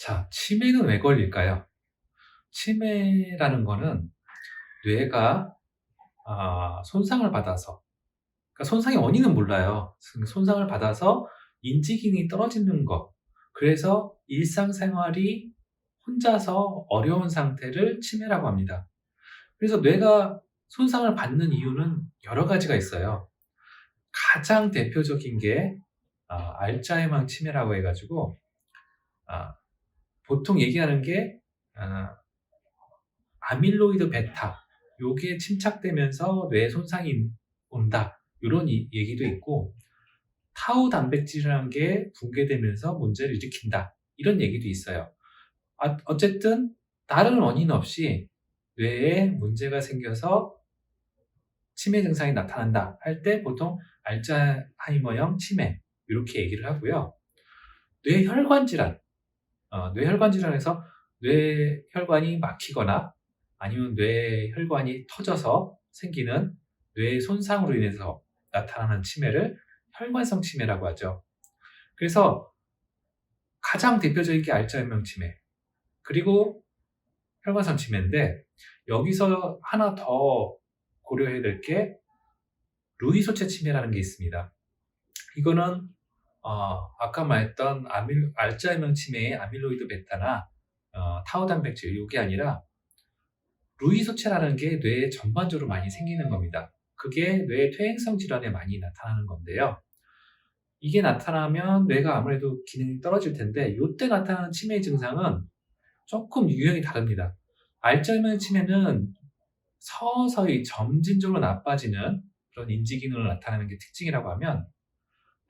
자, 치매는 왜 걸릴까요? 치매라는 거는 뇌가 손상을 받아서, 그러니까 손상의 원인은 몰라요. 손상을 받아서 인지 기능이 떨어지는 것. 그래서 일상생활이 혼자서 어려운 상태를 치매라고 합니다. 그래서 뇌가 손상을 받는 이유는 여러 가지가 있어요. 가장 대표적인 게 알츠하이머 치매라고 해가지고 아, 보통 얘기하는 게 아, 아밀로이드 베타 요게 침착되면서 뇌 손상이 온다 이런 얘기도 있고, 타우 단백질이라는 게 붕괴되면서 문제를 일으킨다 이런 얘기도 있어요. 어쨌든 다른 원인 없이 뇌에 문제가 생겨서 치매 증상이 나타난다 할 때 보통 알츠하이머형 치매 이렇게 얘기를 하고요. 뇌혈관 질환, 뇌혈관 질환에서 뇌혈관이 막히거나 아니면 뇌혈관이 터져서 생기는 뇌 손상으로 인해서 나타나는 치매를 혈관성 치매라고 하죠. 그래서 가장 대표적인 게 알츠하이머 치매, 그리고 혈관성 치매인데, 여기서 하나 더 고려해야 될 게 루이 소체 치매라는 게 있습니다. 이거는 아까 말했던 알츠하이머 치매의 아밀로이드 베타나 타우 단백질 이게 아니라 루이 소체라는 게 뇌에 전반적으로 많이 생기는 겁니다. 그게 뇌 퇴행성 질환에 많이 나타나는 건데요. 이게 나타나면 뇌가 아무래도 기능이 떨어질 텐데, 이때 나타나는 치매 증상은 조금 유형이 다릅니다. 알츠하이머 치매는 서서히 점진적으로 나빠지는 그런 인지 기능을 나타내는 게 특징이라고 하면,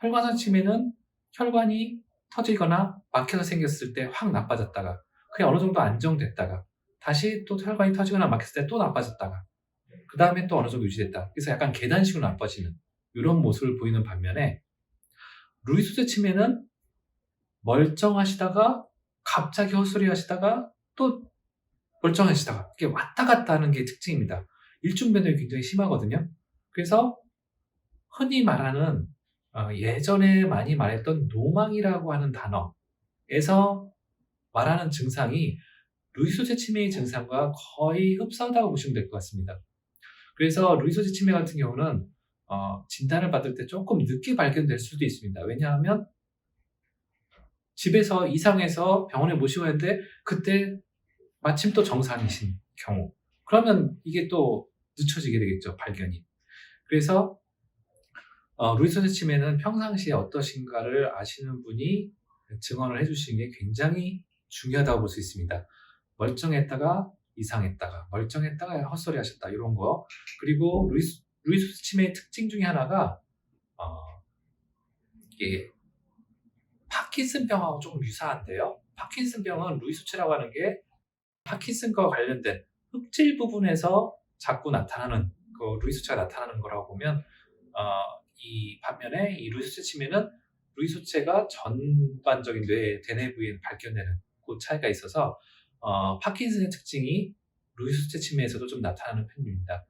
혈관성 치매는 혈관이 터지거나 막혀서 생겼을 때 확 나빠졌다가 그냥 어느 정도 안정됐다가 다시 또 혈관이 터지거나 막혔을 때 또 나빠졌다가 그 다음에 또 어느 정도 유지됐다. 그래서 약간 계단식으로 나빠지는 이런 모습을 보이는 반면에, 루이 소체 치매는 멀쩡하시다가 갑자기 헛소리 하시다가 또 멀쩡하시다가 이게 왔다 갔다 하는 게 특징입니다. 일중 변동이 굉장히 심하거든요. 그래서 흔히 말하는 예전에 많이 말했던 노망이라고 하는 단어에서 말하는 증상이 루이 소체 치매의 증상과 거의 흡사하다고 보시면 될 것 같습니다. 그래서 루이 소체 치매 같은 경우는 진단을 받을 때 조금 늦게 발견될 수도 있습니다. 왜냐하면 집에서 이상해서 병원에 모시고 왔는데 그때 마침 또 정상이신 경우, 그러면 이게 또 늦춰지게 되겠죠, 발견이. 그래서 루이 소체 치매는 평상시에 어떠신가를 아시는 분이 증언을 해주시는 게 굉장히 중요하다고 볼 수 있습니다. 멀쩡했다가 이상했다가, 멀쩡했다가 헛소리 하셨다 이런 거. 그리고 루이 소체 치매의 특징 중에 하나가 이게 파킨슨병하고 조금 유사한데요. 파킨슨병은 루이 소체라고 하는 게 파킨슨과 관련된 흑질 부분에서 자꾸 나타나는 그 루이 소체가 나타나는 거라고 보면, 이 반면에 이 루이 소체 치매는 루이 소체가 전반적인 뇌 대뇌 부위에 발견되는 그 차이가 있어서 파킨슨의 특징이 루이 소체 치매에서도 좀 나타나는 편입니다.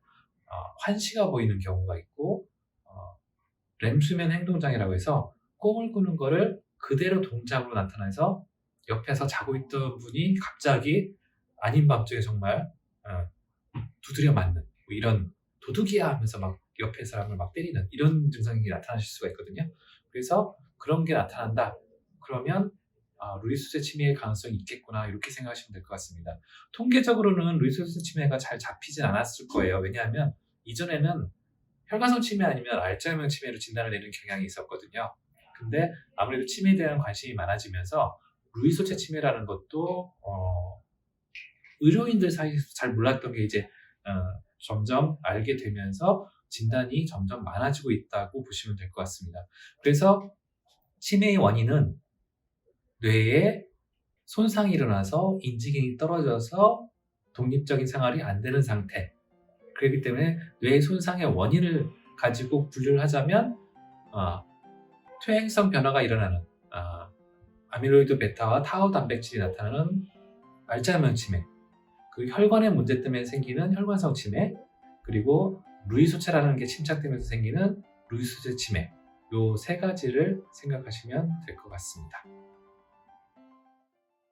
환시가 보이는 경우가 있고, 렘 수면 행동장애라고 해서 꿈을 꾸는 거를 그대로 동작으로 나타나서 옆에서 자고 있던 분이 갑자기 아닌 밤중에 정말 두드려 맞는 뭐 이런 도둑이야 하면서 막 옆에 사람을 막 때리는 이런 증상이 나타나실 수가 있거든요. 그래서 그런 게 나타난다 그러면 루이 소체 치매의 가능성이 있겠구나 이렇게 생각하시면 될 것 같습니다. 통계적으로는 루이 소체 치매가 잘 잡히진 않았을 거예요. 왜냐하면 이전에는 혈관성 치매 아니면 알츠하이머 치매로 진단을 내는 경향이 있었거든요. 근데 아무래도 치매에 대한 관심이 많아지면서 루이 소체 치매라는 것도 의료인들 사이에서 잘 몰랐던 게 이제 점점 알게 되면서 진단이 점점 많아지고 있다고 보시면 될 것 같습니다. 그래서 치매의 원인은 뇌에 손상이 일어나서 인지기능이 떨어져서 독립적인 생활이 안 되는 상태, 그렇기 때문에 뇌 손상의 원인을 가지고 분류를 하자면 퇴행성 변화가 일어나는 아밀로이드 베타와 타우 단백질이 나타나는 알츠하이머 치매, 그 혈관의 문제 때문에 생기는 혈관성 치매, 그리고 루이 소체라는 게 침착되면서 생기는 루이 소체 치매, 요 세 가지를 생각하시면 될 것 같습니다.